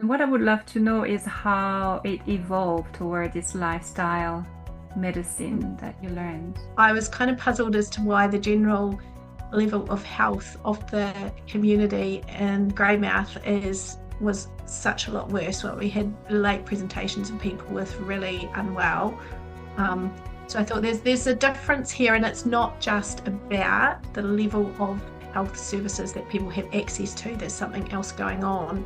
What I would love to know is how it evolved toward this lifestyle medicine that you learned. I was kind of puzzled as to why the general level of health of the community in Greymouth was such a lot worse. What we had late presentations of people with really unwell. Um, so I thought there's a difference here, and it's not just about the level of health services that people have access to. There's something else going on,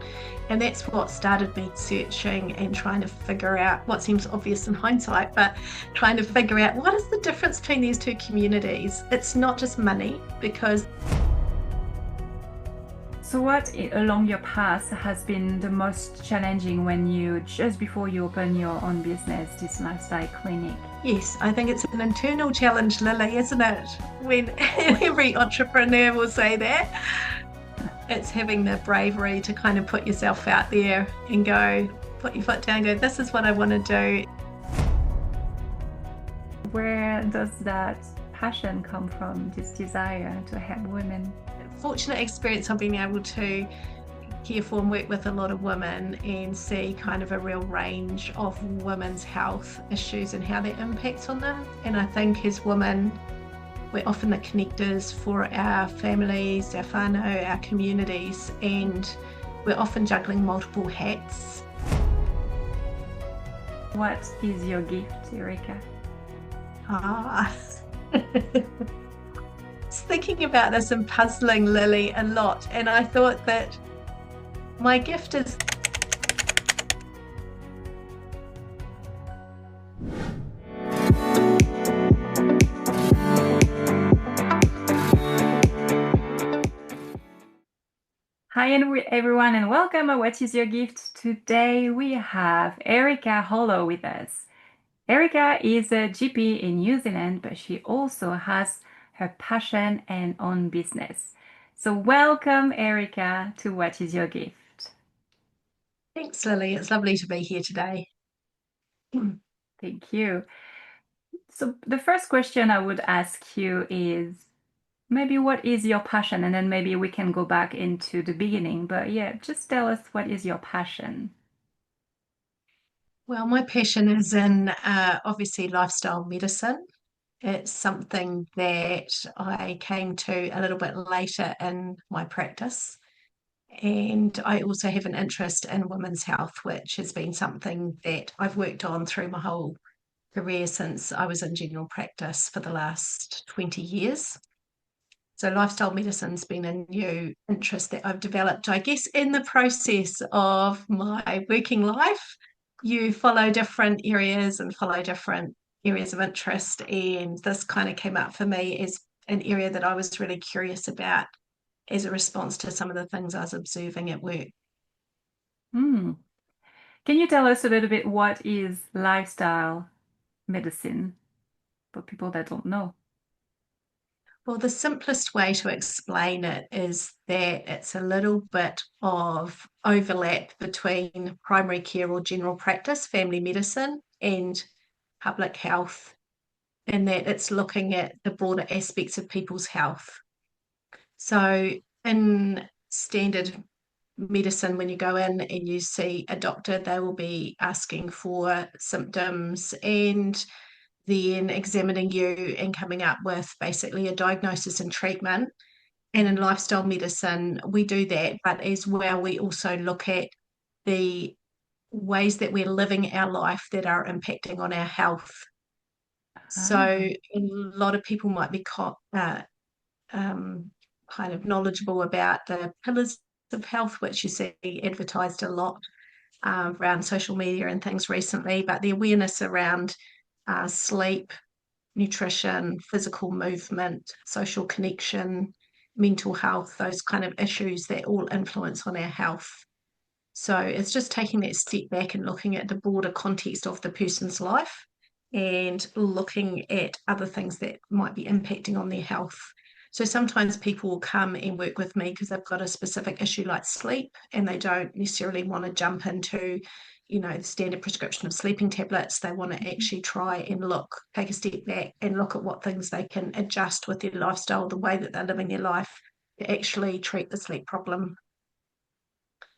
and that's what started me searching and trying to figure out what seems obvious in hindsight, but trying to figure out what is the difference between these two communities. It's not just money, because So what along your path has been the most challenging when you, just before you open your own business, this lifestyle clinic? yes, I think it's an internal challenge, Lily, isn't it? When every entrepreneur will say that. It's having the bravery to kind of put yourself out there and go, put your foot down and go, this is what I want to do. Where does that passion come from, this desire to help women? Fortunate experience of being able to care for and work with a lot of women and see kind of a real range of women's health issues and how that impacts on them. And I think as women, we're often the connectors for our families, our whānau, our communities, and we're often juggling multiple hats. What is your gift, Erika? Ah. Thinking about this and puzzling Lily a lot, and I thought that my gift is Hi everyone and welcome at What is Your Gift? Today we have Erika Hollow with us. Erika is a GP in New Zealand, but she also has her passion and own business. So welcome Erika to What is Your Gift? Thanks, Lily. It's lovely to be here today. Thank you. So the first question I would ask you is maybe what is your passion? And then maybe we can go back into the beginning. But yeah, just tell us what is your passion? Well, my passion is in obviously lifestyle medicine. It's something that I came to a little bit later in my practice. And I also have an interest in women's health, which has been something that I've worked on through my whole career since I was in general practice for the last 20 years. So lifestyle medicine's been a new interest that I've developed, I guess, in the process of my working life. You follow different areas and follow different areas of interest, and this kind of came up for me as an area that I was really curious about as a response to some of the things I was observing at work. Hmm. Can you tell us a little bit what is lifestyle medicine for people that don't know? Well, the simplest way to explain it is that it's a little bit of overlap between primary care or general practice, family medicine, and public health, in that it's looking at the broader aspects of people's health. So, in standard medicine, when you go in and you see a doctor, they will be asking for symptoms and then examining you and coming up with basically a diagnosis and treatment. And in lifestyle medicine, we do that, but as well, we also look at the ways that we're living our life that are impacting on our health. So, Ah, a lot of people might be kind of knowledgeable about the pillars of health, which you see advertised a lot around social media and things recently, but the awareness around sleep, nutrition, physical movement, social connection, mental health, those kind of issues that all influence on our health. So it's just taking that step back and looking at the broader context of the person's life and looking at other things that might be impacting on their health. So sometimes people will come and work with me because they've got a specific issue like sleep, and they don't necessarily want to jump into, the standard prescription of sleeping tablets. They want to actually try and take a step back and look at what things they can adjust with their lifestyle, the way that they're living their life to actually treat the sleep problem.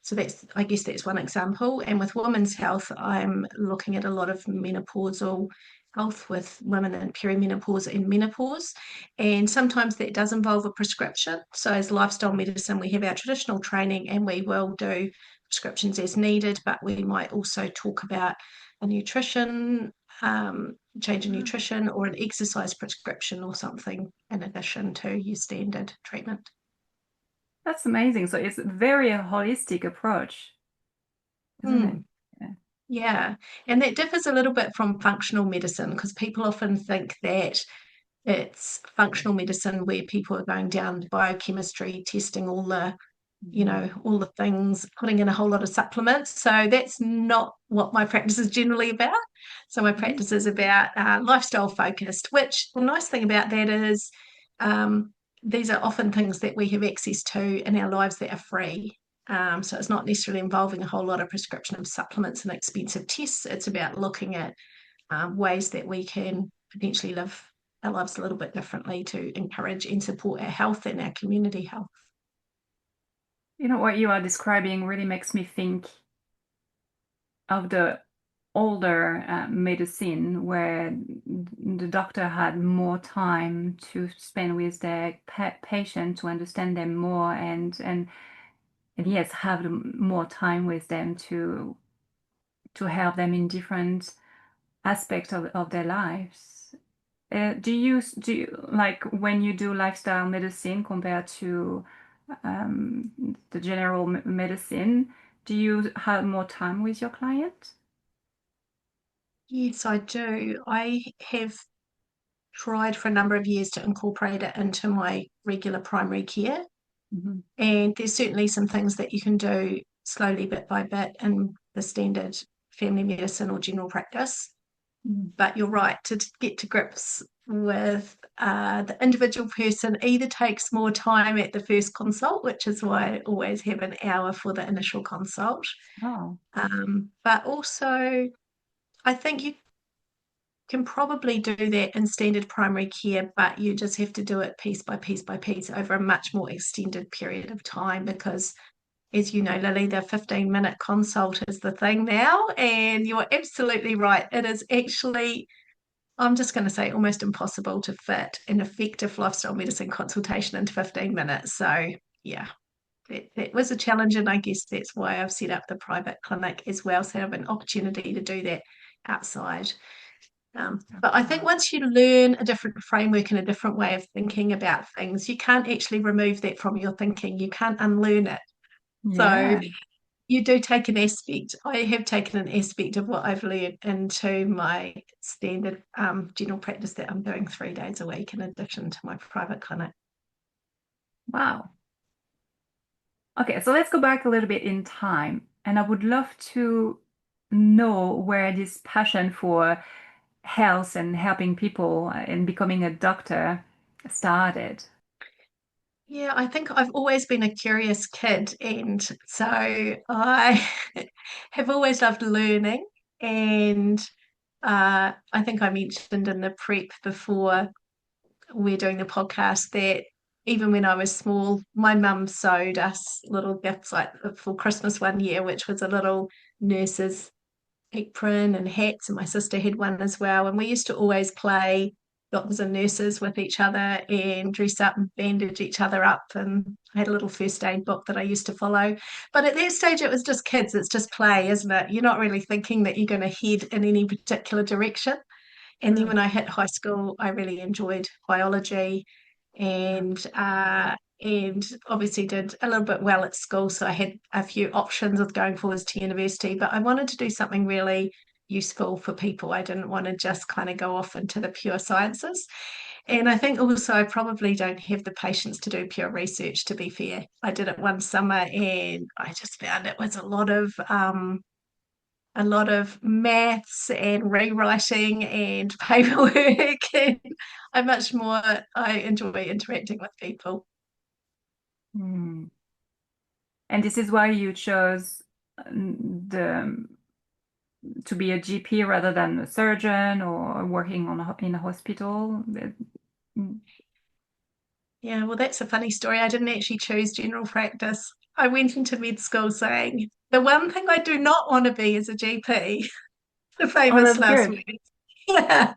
So I guess that's one example. And with women's health, I'm looking at a lot of menopausal health with women in perimenopause and menopause. And sometimes that does involve a prescription. So as lifestyle medicine, we have our traditional training and we will do prescriptions as needed, but we might also talk about a nutrition, change in Mm. nutrition or an exercise prescription or something in addition to your standard treatment. That's amazing. So it's a very holistic approach, isn't it? Mm. Yeah. Yeah, and that differs a little bit from functional medicine because people often think that it's functional medicine where people are going down biochemistry, testing all the, Mhm. all the things, putting in a whole lot of supplements. So that's not what my practice is generally about. So my Mhm. practice is about lifestyle focused, which the nice thing about that is um, these are often things that we have access to in our lives that are free. So it's not necessarily involving a whole lot of prescription of supplements and expensive tests. It's about looking at ways that we can potentially live our lives a little bit differently to encourage and support our health and our community health. You know, what you are describing really makes me think of the older medicine where the doctor had more time to spend with their patient to understand them more and yes, have more time with them to help them in different aspects of their lives. Do you like when you do lifestyle medicine compared to the general medicine? Do you have more time with your client? Yes, I do. I have tried for a number of years to incorporate it into my regular primary care. Mhm. And there's certainly some things that you can do slowly, bit by bit, in the standard family medicine or general practice. But you're right, to get to grips with the individual person either takes more time at the first consult, which is why I always have an hour for the initial consult. Oh, But also, I think you can probably do that in standard primary care, but you just have to do it piece by piece by piece over a much more extended period of time because, as you know, Lily, the 15-minute consult is the thing now. And you're absolutely right. It is actually, I'm just going to say, almost impossible to fit an effective lifestyle medicine consultation into 15 minutes. So, yeah, that was a challenge. And I guess that's why I've set up the private clinic as well. So I have an opportunity to do that outside. But I think wow. once you learn a different framework and a different way of thinking about things, you can't actually remove that from your thinking. You can't unlearn it. So Yeah. you do take an aspect. I have taken an aspect of what I've learned into my standard general practice that I'm doing 3 days a week in addition to my private clinic. Wow. Okay, so let's go back a little bit in time. And I would love to know where this passion for health and helping people and becoming a doctor started. Yeah, I think I've always been a curious kid, and so I have always loved learning. And I think I mentioned in the prep before we're doing the podcast that even when I was small, my mum sewed us little gifts like for Christmas one year, which was a little nurse's apron and hats, and my sister had one as well. And we used to always play doctors and nurses with each other and dress up and bandage each other up. And I had a little first aid book that I used to follow. But at that stage, it was just kids, it's just play, isn't it? You're not really thinking that you're going to head in any particular direction. And then Mm. when I hit high school, I really enjoyed biology and obviously did a little bit well at school. So I had a few options of going forwards to university, but I wanted to do something really useful for people. I didn't want to just kind of go off into the pure sciences. And I think also I probably don't have the patience to do pure research, to be fair. I did it one summer and I just found it was a lot of maths and rewriting and paperwork. And I enjoy interacting with people. Mm. And this is why you chose the to be a GP rather than a surgeon or working in a hospital. Mm. Yeah, well, that's a funny story. I didn't actually choose general practice. I went into med school saying, the one thing I do not want to be is a GP, the Oh, famous that's last good. words. Yeah,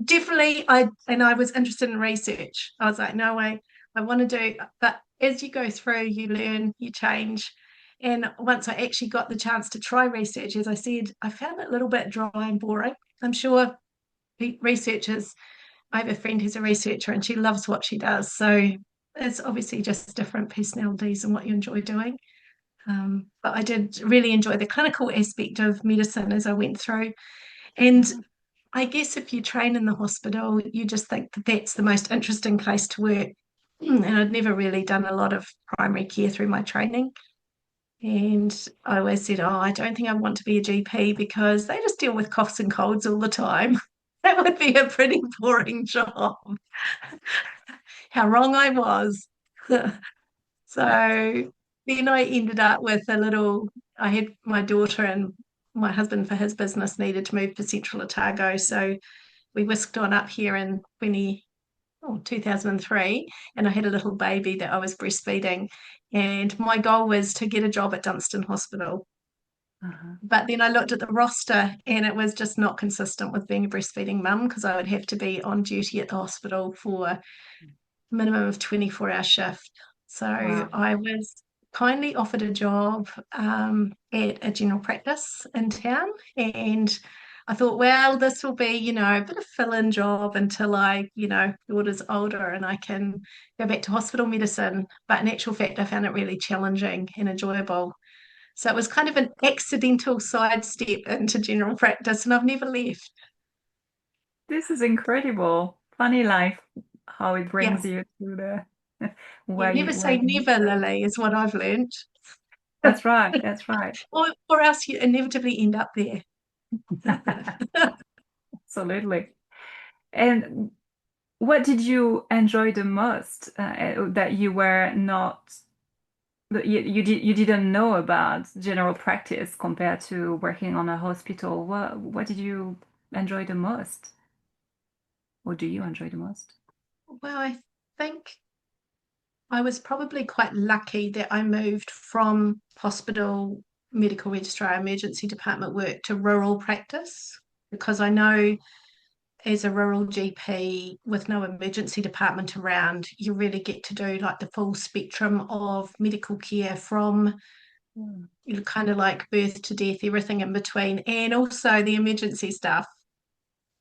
definitely. I was interested in research. I was like, no way, I want to do. But as you go through, you learn, you change. And once I actually got the chance to try research, as I said, I found it a little bit dry and boring. I'm sure researchers I have a friend who's a researcher and she loves what she does. So it's obviously just different personalities and what you enjoy doing. But I did really enjoy the clinical aspect of medicine as I went through. And Mhm. I guess if you train in the hospital, you just think that that's the most interesting place to work. And I'd never really done a lot of primary care through my training. And I always said, oh, I don't think I want to be a GP because they just deal with coughs and colds all the time. That would be a pretty boring job. How wrong I was. So then I ended up with I had my daughter and my husband for his business needed to move to central Otago. So we whisked on up here in 2003 and I had a little baby that I was breastfeeding. And my goal was to get a job at Dunstan Hospital. Uh-huh. But then I looked at the roster and it was just not consistent with being a breastfeeding mum because I would have to be on duty at the hospital for minimum of 24-hour shift. So Wow. I was kindly offered a job at a general practice in town. And I thought, well, this will be, a bit of fill-in job until daughter's older and I can go back to hospital medicine. But in actual fact, I found it really challenging and enjoyable. So it was kind of an accidental sidestep into general practice, and I've never left. This is incredible. Funny life, how it Yeah. brings you to the You never where say you need never, to. Lily, is what I've learned. That's right. That's right. Or else you inevitably end up there. Absolutely. And what did you enjoy the most that you were not that you didn't know about general practice compared to working on a hospital? What did you enjoy the most? Or do you enjoy the most? Well, I think I was probably quite lucky that I moved from hospital medical registrar emergency department work to rural practice because I know as a rural GP with no emergency department around, you really get to do like the full spectrum of medical care from Hmm. kind of like birth to death, everything in between, and also the emergency stuff.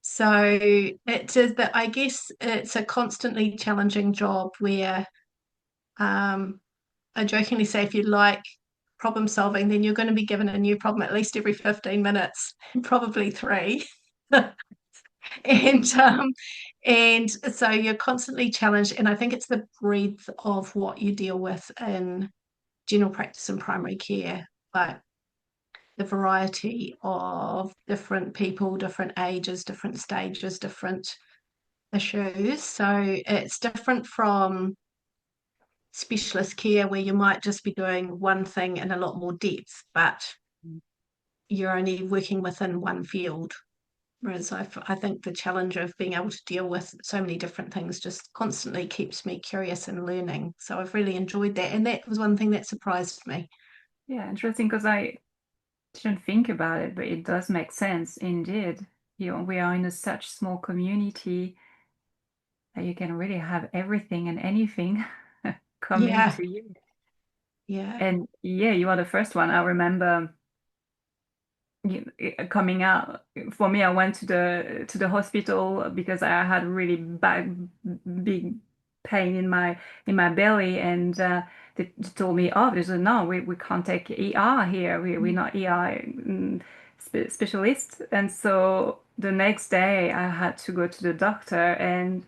So it is that I guess it's a constantly challenging job where um, I jokingly say if you like problem solving, then you're going to be given a new problem at least every 15 minutes, probably three. and and so you're constantly challenged. And I think it's the breadth of what you deal with in general practice and primary care, like the variety of different people, different ages, different stages, different issues. So it's different from specialist care where you might just be doing one thing in a lot more depth, but you're only working within one field. Whereas I think the challenge of being able to deal with so many different things just constantly keeps me curious and learning. So I've really enjoyed that. And that was one thing that surprised me. Yeah, interesting because I didn't think about it, but it does make sense indeed. We are in a such small community that you can really have everything and anything coming Yeah, to you. yeah. And yeah, you are the first one. I remember coming out. For me, I went to the hospital because I had really bad, big pain in my belly, and they told me, "Oh, there's a no, we can't take ER here. We're not ER specialists." And so the next day, I had to go to the doctor, and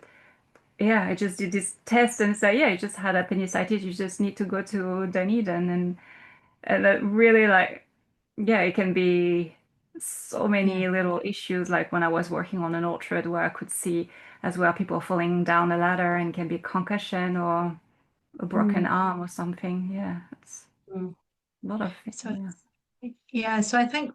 yeah, I just did this test and say, "Yeah, you just had appendicitis. You just need to go to Dunedin." And that really like yeah, it can be so Yeah. many little issues like when I was working on an orchard where I could see as well people falling down a ladder and can be a concussion or a broken Mm, arm or something. Yeah, it's mm. a lot of So yeah. yeah, so I think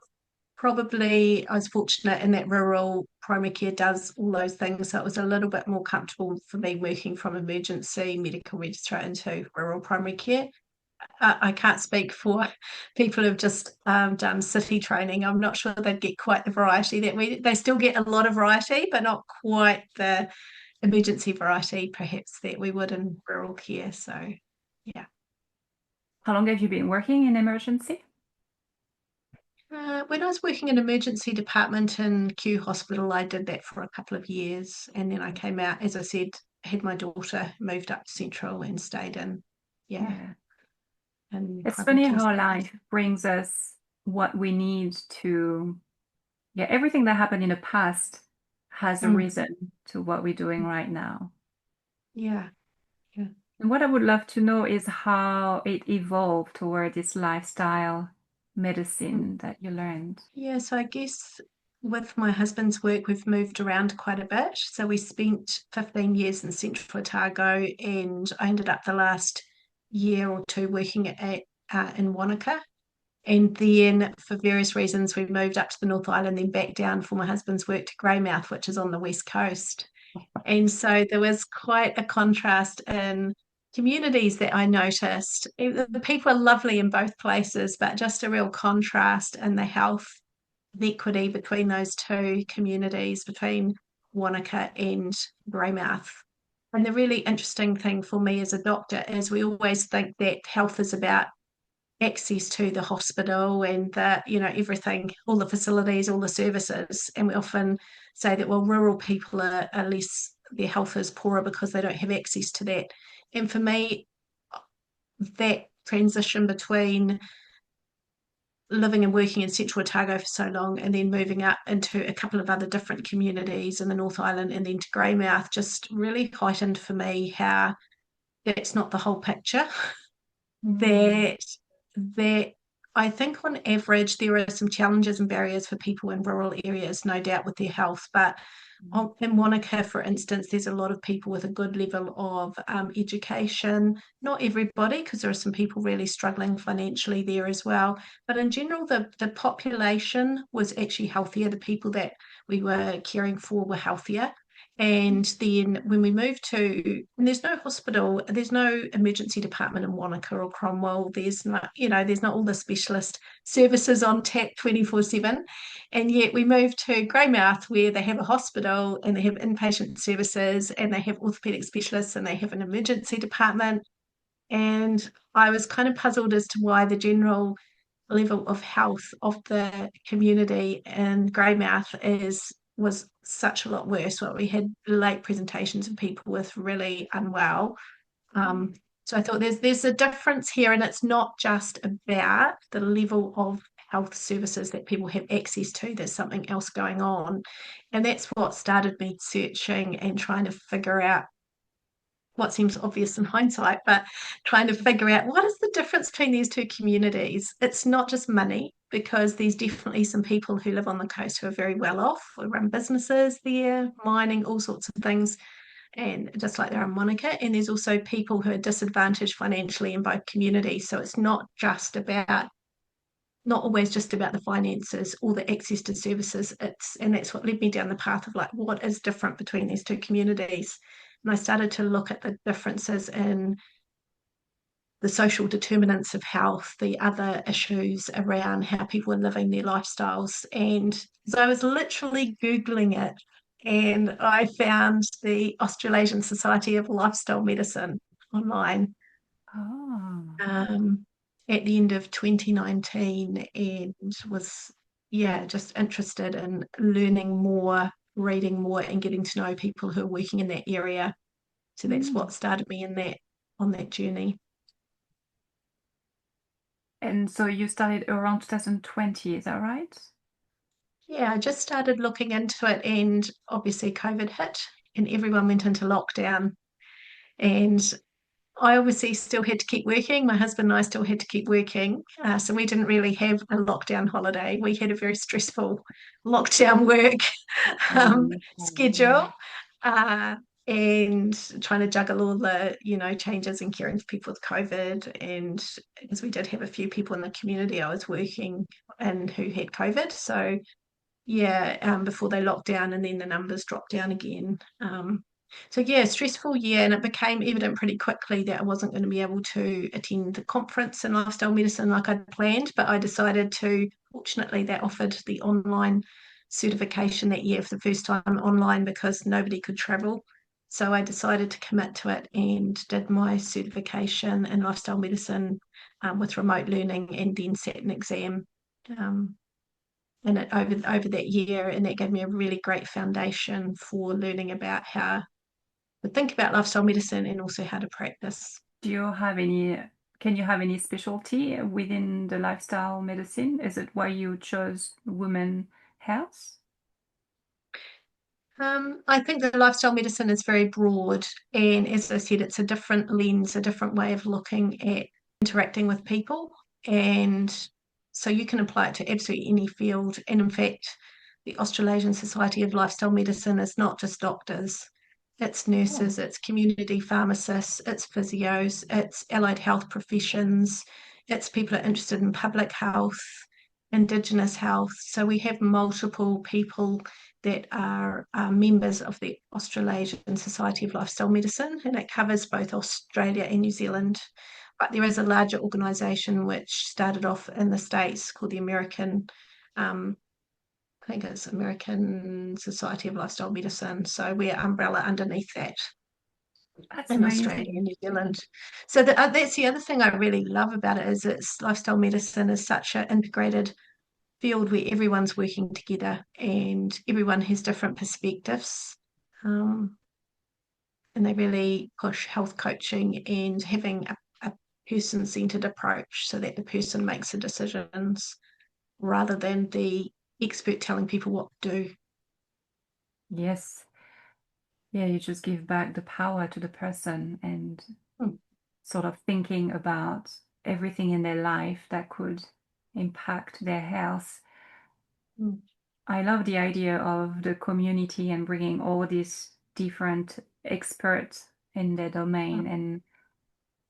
probably I was fortunate in that rural. primary care does all those things. So it was a little bit more comfortable for me working from emergency medical registrar into rural primary care. I can't speak for people who've just done city training. I'm not sure they'd get quite the variety that they still get a lot of variety, but not quite the emergency variety perhaps that we would in rural care. So yeah. How long have you been working in emergency? When I was working in emergency department in Kew Hospital, I did that for a couple of years, and then I came out, as I said, had my daughter, moved up to Central and stayed yeah, Yeah. in It's primary funny care how services. life brings us what we need to, yeah, everything that happened in the past has a Mm, reason to what we're doing right now. yeah, yeah. And what I would love to know is how it evolved toward this lifestyle Mm. medicine that you learned. Yeah, so I guess with my husband's work, we've moved around quite a bit. So we spent 15 years in Central Otago, and I ended up the last year or two working in Wanaka. And then, for various reasons, we moved up to the North Island, then back down for my husband's work to Greymouth, which is on the west coast. And so there was quite a contrast in communities that I noticed. The people are lovely in both places, but just a real contrast in the health equity between those two communities, between Wanaka and Greymouth. And the really interesting thing for me as a doctor is we always think that health is about access to the hospital and everything, all the facilities, all the services. And we often say that, well, rural people are less, their health is poorer because they don't have access to that. And for me, that transition between living and working in Central Otago for so long and then moving up into a couple of other different communities in the North Island and then to Greymouth just really heightened for me how that's not the whole picture. Mm. that I think on average there are some challenges and barriers for people in rural areas, no doubt with their health, but in Wanaka, for instance, there's a lot of people with a good level of education. Not everybody, because there are some people really struggling financially there as well. But in general, the population was actually healthier. The people that we were caring for were healthier. And then when we moved and there's no hospital, there's no emergency department in Wanaka or Cromwell. There's not, there's not all the specialist services on tap 24/7. And yet we moved to Greymouth where they have a hospital and they have inpatient services and they have orthopedic specialists and they have an emergency department. And I was kind of puzzled as to why the general level of health of the community in Greymouth was such a lot worse. What we had late presentations of people with really unwell. Um, so I thought there's a difference here, and it's not just about the level of health services that people have access to. There's something else going on, and that's what started me searching and trying to figure out what seems obvious in hindsight, but trying to figure out what is the difference between these two communities. It's not just money, because there's definitely some people who live on the coast who are very well off, who run businesses there, mining, all sorts of things, and just like there are in Monica. And there's also people who are disadvantaged financially in both communities. So it's not always just about the finances or the access to services. And that's what led me down the path of like, what is different between these two communities? And I started to look at the differences in the social determinants of health, the other issues around how people are living their lifestyles. And so I was literally Googling it, and I found the Australasian Society of Lifestyle Medicine online Oh. um, at the end of 2019 and was, yeah, just interested in learning more, reading more, and getting to know people who are working in that area. So that's Mm. what started me on that journey. And so you started around 2020, is that right? Yeah, I just started looking into it, and obviously COVID hit and everyone went into lockdown. And I obviously still had to keep working. My husband and I still had to keep working. So we didn't really have a lockdown holiday. We had a very stressful lockdown work schedule. Yeah. Uh, and trying to juggle all the changes and caring for people with COVID, and because we did have a few people in the community I was working in who had COVID, so before they locked down, and then the numbers dropped down again. So yeah, stressful year, and it became evident pretty quickly that I wasn't going to be able to attend the conference in lifestyle medicine like I'd planned, but I decided to, fortunately, they offered the online certification that year for the first time online because nobody could travel. So I decided to commit to it and did my certification in lifestyle medicine with remote learning, and then sat an exam. And it over that year, and that gave me a really great foundation for learning about how to think about lifestyle medicine and also how to practice. Do you have any, can you have any specialty within the lifestyle medicine? Is it why you chose women health? I think that lifestyle medicine is very broad, and as I said, it's a different lens, a different way of looking at interacting with people, and so you can apply it to absolutely any field. And in fact, the Australasian Society of Lifestyle Medicine is not just doctors, it's Oh, nurses, it's community pharmacists, it's physios, it's allied health professions, it's people who are interested in public health, Indigenous health. So we have multiple people that are members of the Australasian Society of Lifestyle Medicine, and it covers both Australia and New Zealand. But there is a larger organisation which started off in the States called the um, I think it's American Society of Lifestyle Medicine. So we're umbrella underneath that that's in Australia amazing. and New Zealand. So that's the other thing I really love about it is it's lifestyle medicine is such an integrated field where everyone's working together and everyone has different perspectives. Um, and they really push health coaching and having a person centered approach so that the person makes the decisions rather than the expert telling people what to do. Yes. Yeah, you just give back the power to the person and Mm, sort of thinking about everything in their life that could impact their health. mm, I love the idea of the community and bringing all these different experts in their domain, mm. and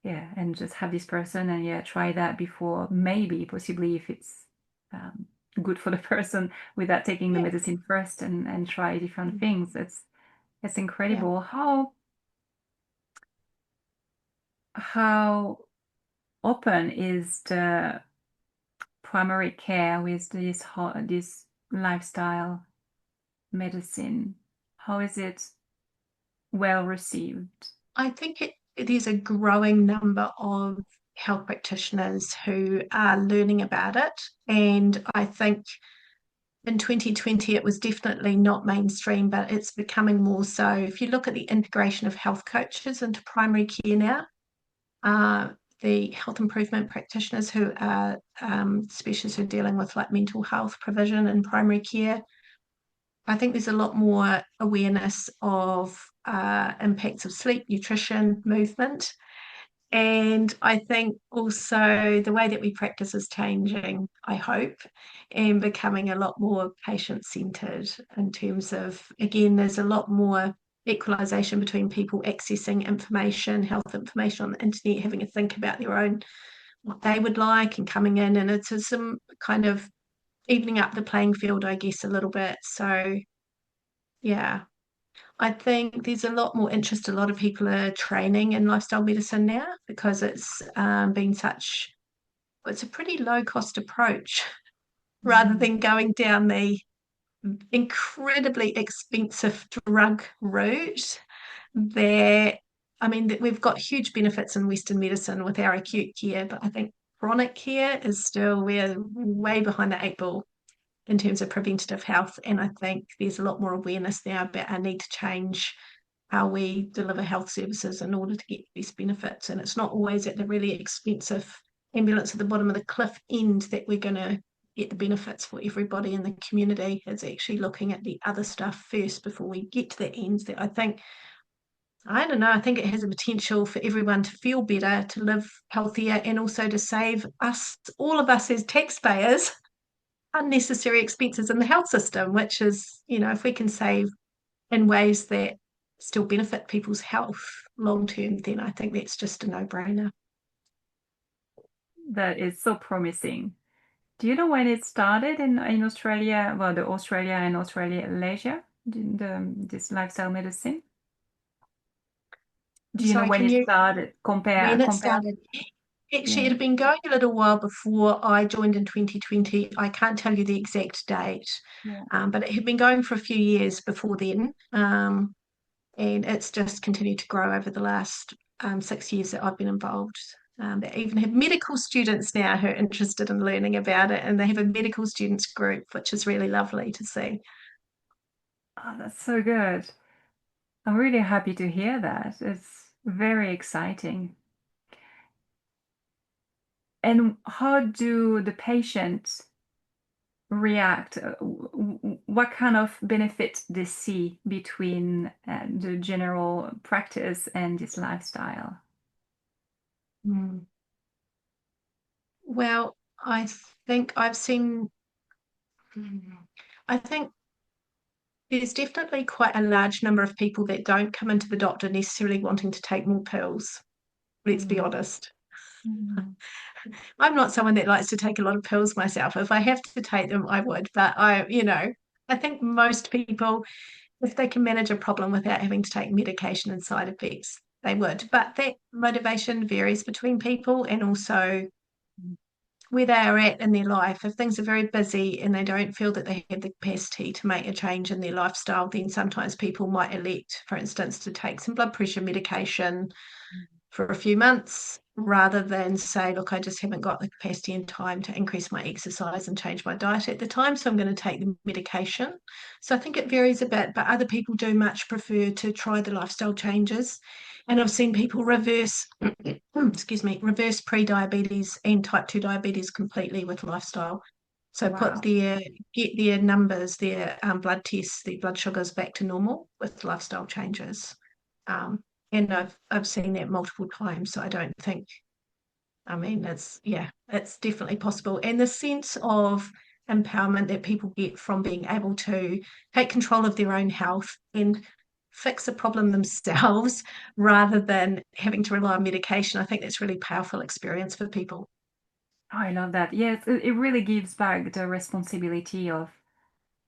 yeah, and just have this person and yeah, try that before maybe possibly if it's um, good for the person without taking the Yeah, medicine first and try different mm, things. It's yeah. incredible how open is the primary care with this lifestyle medicine? How is it well received? I think there's a growing number of health practitioners who are learning about it. And I think in 2020, it was definitely not mainstream, but it's becoming more so. If you look at the integration of health coaches into primary care now, uh, the health improvement practitioners who are specialists who are dealing with like mental health provision in primary care, I think there's a lot more awareness of impacts of sleep, nutrition, movement. And I think also the way that we practice is changing, I hope, and becoming a lot more patient centered in terms of, again, there's a lot more equalization between people accessing information, health information on the internet, having a think about their own, what they would like, and coming in. And it's some kind of evening up the playing field, I guess, a little bit. So, yeah, I think there's a lot more interest. A lot of people are training in lifestyle medicine now because it's been such, it's a pretty low cost approach rather Mm. than going down the incredibly expensive drug route. There, I mean, we've got huge benefits in Western medicine with our acute care, but I think chronic care is still, we're way behind the eight ball in terms of preventative health. And I think there's a lot more awareness now about our need to change how we deliver health services in order to get these benefits. And it's not always at the really expensive ambulance at the bottom of the cliff end that we're going to get the benefits for everybody in the community. It's actually looking at the other stuff first before we get to the ends that I think, I don't know, I think it has a potential for everyone to feel better, to live healthier, and also to save us, all of us as taxpayers, unnecessary expenses in the health system, which is, if we can save in ways that still benefit people's health long term, then I think that's just a no brainer. That is so promising. Do you know when it started in Australia? Well, the Australia and Australasia, this lifestyle medicine. I'm Do you know sorry, when can it you started? when it Compare. started? Actually, it Yeah. had been going a little while before I joined in 2020. I can't tell you the exact date, Yeah. but it had been going for a few years before then. And it's just continued to grow over the last 6 years that I've been involved. They even have medical students now who are interested in learning about it, and they have a medical students group, which is really lovely to see. Oh, that's so good. I'm really happy to hear that. It's very exciting. And how do the patients react? What kind of benefits they see between the general practice and this lifestyle? Mm. Well, I think I've seen, I think there's definitely quite a large number of people that don't come into the doctor necessarily wanting to take more pills. Let's be Mm. honest. Mm. I'm not someone that likes to take a lot of pills myself. If I have to take them, I would. But I think most people, if they can manage a problem without having to take medication and side effects, they would. But that motivation varies between people and also where they are at in their life. If things are very busy and they don't feel that they have the capacity to make a change in their lifestyle, then sometimes people might elect, for instance, to take some blood pressure medication for a few months rather than say, look, I just haven't got the capacity and time to increase my exercise and change my diet at the time. So I'm going to take the medication. So I think it varies a bit, but other people do much prefer to try the lifestyle changes. And I've seen people reverse, excuse me, reverse pre-diabetes and type 2 diabetes completely with lifestyle. So Wow. get their numbers, their blood tests, their blood sugars back to normal with lifestyle changes. Um, and I've seen that multiple times. So I don't think, I mean, it's definitely possible. And the sense of empowerment that people get from being able to take control of their own health and fix a problem themselves rather than having to rely on medication, I think that's a really powerful experience for people. Oh, I love that. Yes, it really gives back the responsibility of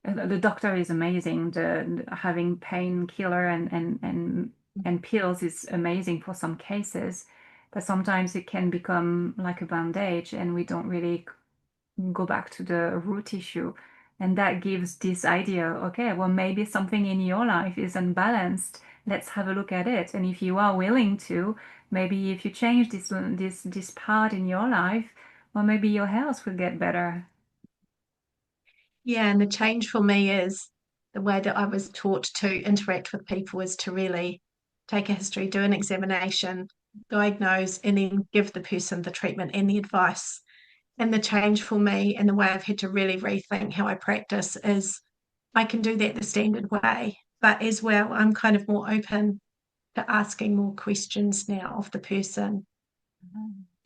the doctor is amazing. The having painkiller and pills is amazing for some cases, but sometimes it can become like a bandage, and we don't really go back to the root issue. And that gives this idea, okay, well, maybe something in your life is unbalanced. Let's have a look at it. And if you are willing to, maybe if you change this part in your life, well, maybe your health will get better. Yeah, and the change for me is the way that I was taught to interact with people is to really take a history, do an examination, diagnose, and then give the person the treatment and the advice. And the change for me and the way I've had to really rethink how I practice is I can do that the standard way, but as well, I'm kind of more open to asking more questions now of the person,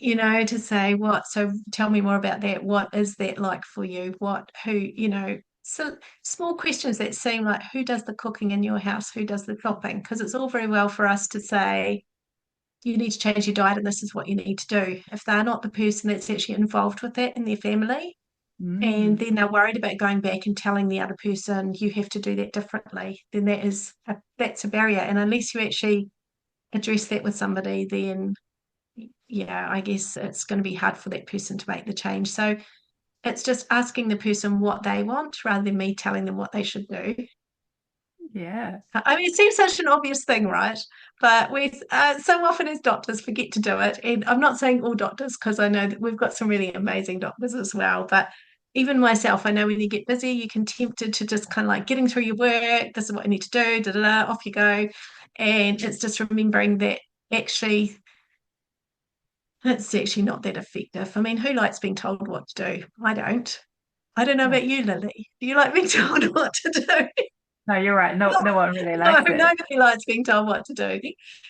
to say so tell me more about that. What is that like for you? So small questions that seem like who does the cooking in your house? Who does the shopping? Because it's all very well for us to say, you need to change your diet and this is what you need to do. If they're not the person that's actually involved with that in their family, and Mm. then they're worried about going back and telling the other person you have to do that differently, then that's a barrier. And unless you actually address that with somebody, then yeah, I guess it's going to be hard for that person to make the change. So it's just asking the person what they want rather than me telling them what they should do. Yeah. I mean, it seems such an obvious thing, right? But we so often as doctors forget to do it. And I'm not saying all doctors, because I know that we've got some really amazing doctors as well. But even myself, I know when you get busy, you can tempted to just kind of like getting through your work. This is what I need to do. Da da da. Off you go. And it's just remembering that actually it's actually not that effective. I mean, who likes being told what to do? I don't. I don't know No, about you, Lily. Do you like being told what to do? no, you're right. No, no one really No, likes it. nobody likes being told what to do.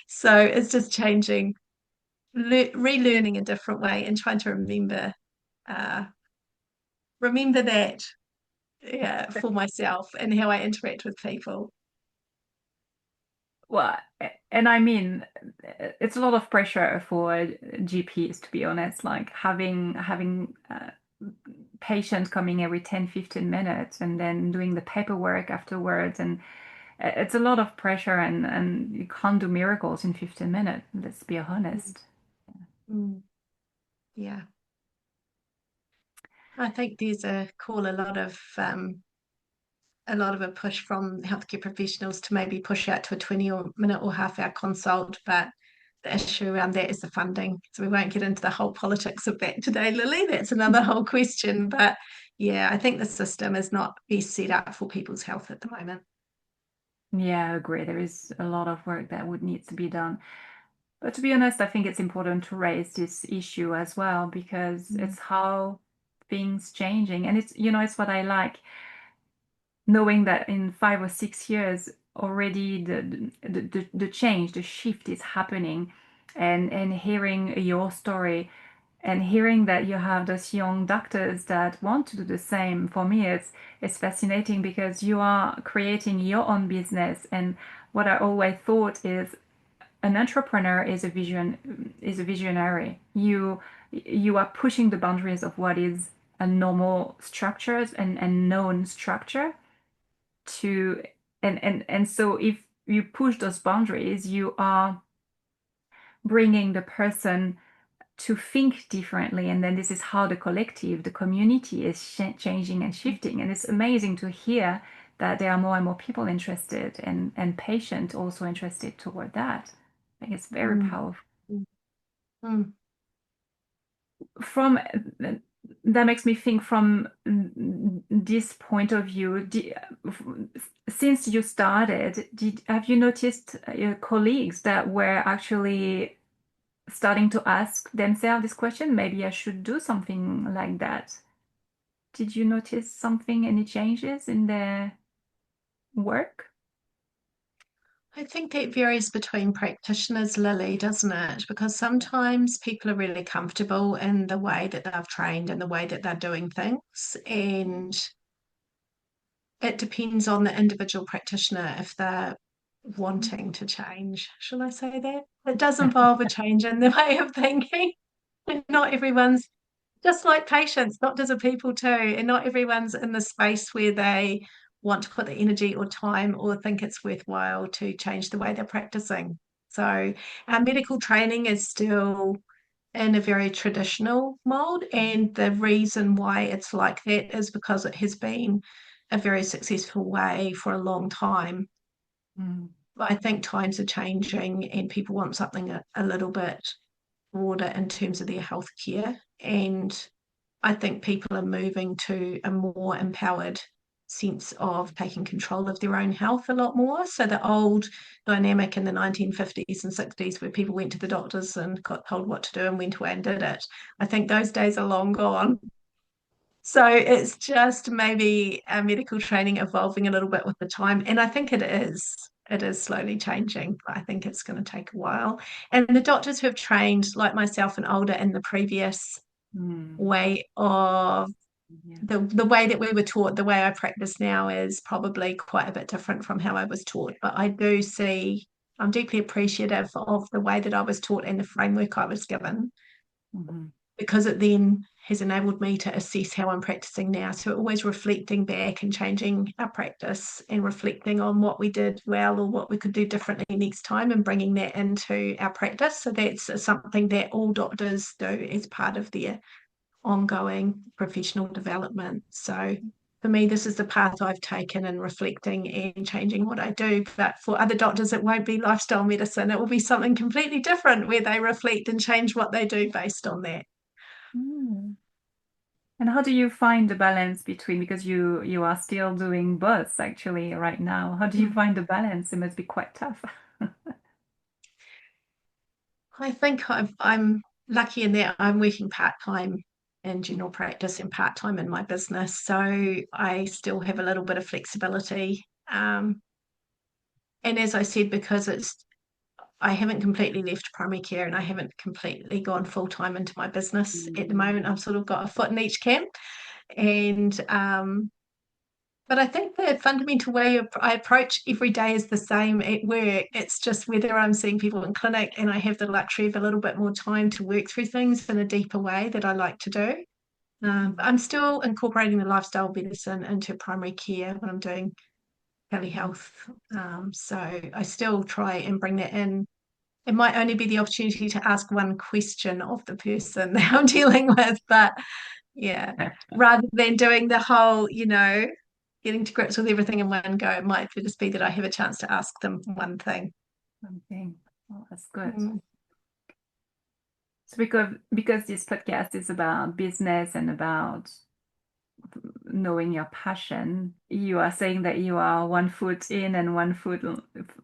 So it's just changing, relearning a different way and trying to uh, remember that, yeah, for myself and how I interact with people. Well, and I mean, it's a lot of pressure for GPs, to be honest. Like having patient coming every 10, 15 minutes and then doing the paperwork afterwards. And it's a lot of pressure, and you can't do miracles in 15 minutes. Let's be Mm. honest. Mm. Yeah. I think there's a lot of a push from healthcare professionals to maybe push out to a 20-minute or half-hour consult, but the issue around that is the funding. So we won't get into the whole politics of that today, Lily. That's another whole question. But yeah, I think the system is not best set up for people's health at the moment. Yeah, I agree. There is a lot of work that would need to be done. But to be honest, I think it's important to raise this issue as well because Mm. it's how things changing. And it's what I like, knowing that in 5 or 6 years already the change, the shift is happening, and hearing your story and hearing that you have those young doctors that want to do the same. For me, it's fascinating because you are creating your own business. And what I always thought is an entrepreneur is a visionary. You are pushing the boundaries of what is a normal structures and known structure to and so if you push those boundaries, you are bringing the person to think differently, and then this is how the collective, the community is changing and shifting. And it's amazing to hear that there are more and more people interested, and patient also interested toward that. I think it's very Mm. powerful. Mm. Mm. From that makes me think from this point of view, since you started, have you noticed your colleagues that were actually starting to ask themselves this question? Maybe I should do something like that. Did you notice something, any changes in their work? I think that varies between practitioners, Lily, doesn't it? Because sometimes people are really comfortable in the way that they've trained and the way that they're doing things. And it depends on the individual practitioner if they're wanting to change. Shall I say that? It does involve a change in the way of thinking. Not everyone's just like patients, doctors are people too, and not everyone's in the space where they want to put the energy or time or think it's worthwhile to change the way they're practicing. So our medical training is still in a very traditional mold, and the reason why it's like that is because it has been a very successful way for a long time. Mm, But I think times are changing and people want something a little bit broader in terms of their healthcare. And I think people are moving to a more empowered sense of taking control of their own health a lot more. So the old dynamic in the 1950s and 60s where people went to the doctors and got told what to do and went away and did it, I think those days are long gone. So it's just maybe our medical training evolving a little bit with the time. And I think it is. It is slowly changing, but I think it's going to take a while. And the doctors who have trained, like myself and older, in the previous mm, way of yeah. the way that we were taught, the way I practice now is probably quite a bit different from how I was taught. But I do see, I'm deeply appreciative of the way that I was taught and the framework I was given Mhm. because it then has enabled me to assess how I'm practicing now. So always reflecting back and changing our practice and reflecting on what we did well or what we could do differently next time and bringing that into our practice. So that's something that all doctors do as part of their ongoing professional development. So for me, this is the path I've taken in reflecting and changing what I do. But for other doctors, it won't be lifestyle medicine. It will be something completely different where they reflect and change what they do based on that. Mm. And how do you find the balance between, because you are still doing both actually right now. How do you find the balance? It must be quite tough. I think I'm lucky in that I'm working part time in general practice and part time in my business. So I still have a little bit of flexibility. And as I said, because I haven't completely left primary care and I haven't completely gone full time into my business at the moment. I've sort of got a foot in each camp. And but I think the fundamental way I approach every day is the same at work. It's just whether I'm seeing people in clinic and I have the luxury of a little bit more time to work through things in a deeper way that I like to do. I'm still incorporating the lifestyle medicine into primary care when I'm doing telehealth. So I still try and bring that in. It might only be the opportunity to ask one question of the person that I'm dealing with, but yeah, rather than doing the whole, getting to grips with everything in one go, it might just be that I have a chance to ask them one thing. Something. Oh, that's good. Mm. So because this podcast is about business and about knowing your passion, you are saying that you are one foot in and one foot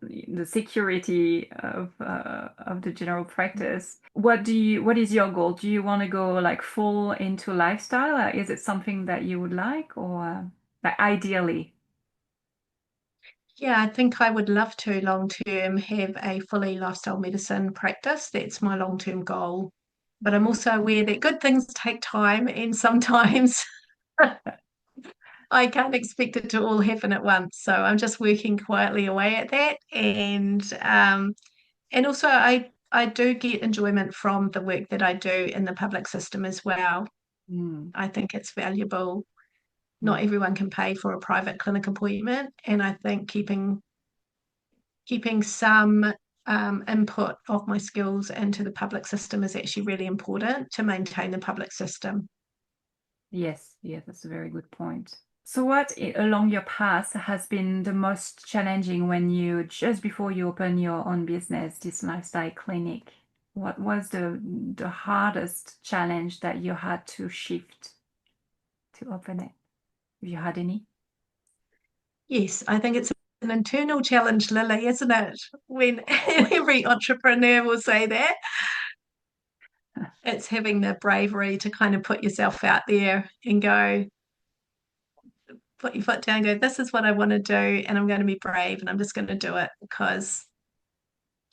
the security of the general practice. What is your goal? Do you want to go like full into lifestyle? Is it something that you would like, or like ideally? Yeah, I think I would love to long term have a fully lifestyle medicine practice. That's my long term goal. But I'm also aware that good things take time, and sometimes I can't expect it to all happen at once. So I'm just working quietly away at that. And also I do get enjoyment from the work that I do in the public system as well. Mm, I think it's valuable. mm. Not everyone can pay for a private clinic appointment, and I think keeping some input of my skills into the public system is actually really important to maintain the public system. Yes, yes, that's a very good point. So what along your path has been the most challenging when you just before you open your own business, this lifestyle clinic? What was the hardest challenge that you had to shift to open it? Have you had any? Yes, I think it's an internal challenge, Lily, isn't it? When every entrepreneur will say that, it's having the bravery to kind of put yourself out there and go, put your foot down, go, this is what I want to do, and I'm going to be brave and I'm just going to do it because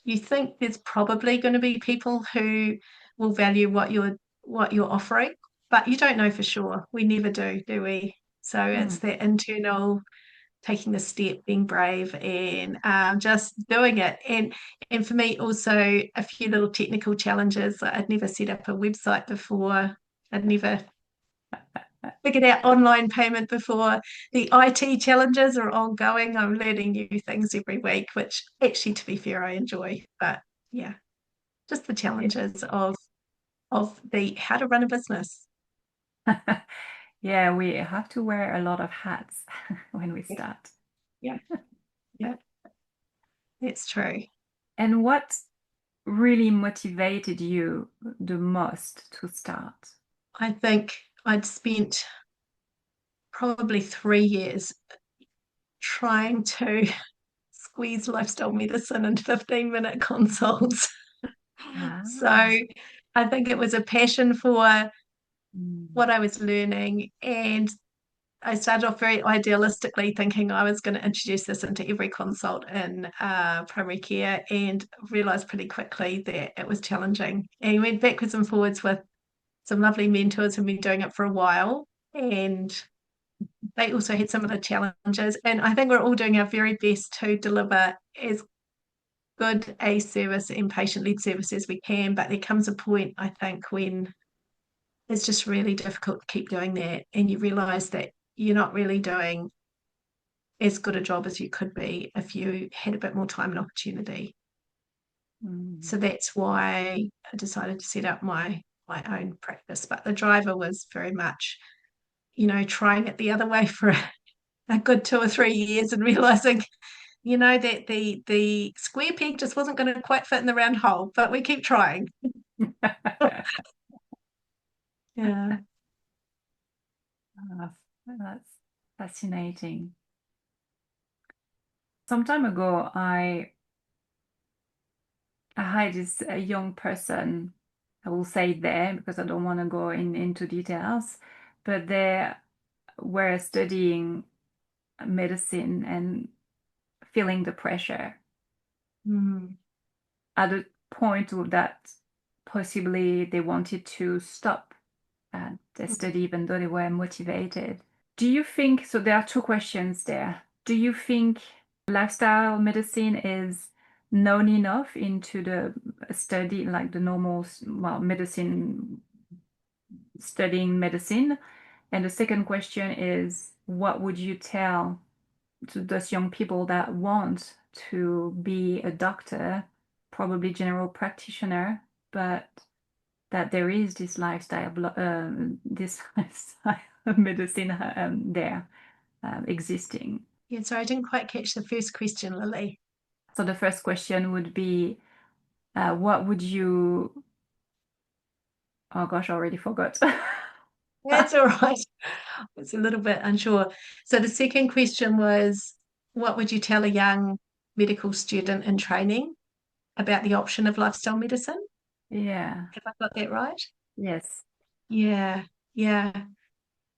you think there's probably going to be people who will value what you're offering, but you don't know for sure. We never do we? So Hmm. it's that internal taking the step, being brave, and just doing it. And for me, also a few little technical challenges. I'd never set up a website before. I'd never figured out online payment before. The IT challenges are ongoing. I'm learning new things every week, which actually, to be fair, I enjoy. But yeah, just the challenges of the how to run a business. Yeah, we have to wear a lot of hats when we start. Yeah, yeah, that's true. And what really motivated you the most to start? I think I'd spent probably 3 years trying to squeeze lifestyle medicine into 15-minute consults. So Ah. I think it was a passion for Mm. what I was learning. And I started off very idealistically thinking I was going to introduce this into every consult in primary care and realized pretty quickly that it was challenging. And went backwards and forwards with some lovely mentors who've been doing it for a while. And they also had some of the challenges. And I think we're all doing our very best to deliver as good a service and patient-led service as we can. But there comes a point, I think, when it's just really difficult to keep doing that. And you realize that you're not really doing as good a job as you could be if you had a bit more time and opportunity. Mm. So that's why I decided to set up my own practice. But the driver was very much, trying it the other way for a good 2 or 3 years and realizing, that the square peg just wasn't going to quite fit in the round hole, but we keep trying. Yeah. Ah, that's fascinating. Some time ago, I had this young person. I will say there because I don't want to go into details, but they were studying medicine and feeling the pressure Mm. at a point that possibly they wanted to stop their study even though they were motivated. Do you think, so there are two questions there. Do you think lifestyle medicine is known enough into the study, like the normal, well, medicine studying medicine? And the second question is, what would you tell to those young people that want to be a doctor, probably general practitioner, but that there is this this lifestyle of medicine there existing? Yeah, so I didn't quite catch the first question, Lily. So the first question would be, what would you? Oh gosh, I already forgot. That's all right. It's a little bit unsure. So the second question was, what would you tell a young medical student in training about the option of lifestyle medicine? Yeah. Have I got that right? Yes. Yeah, yeah.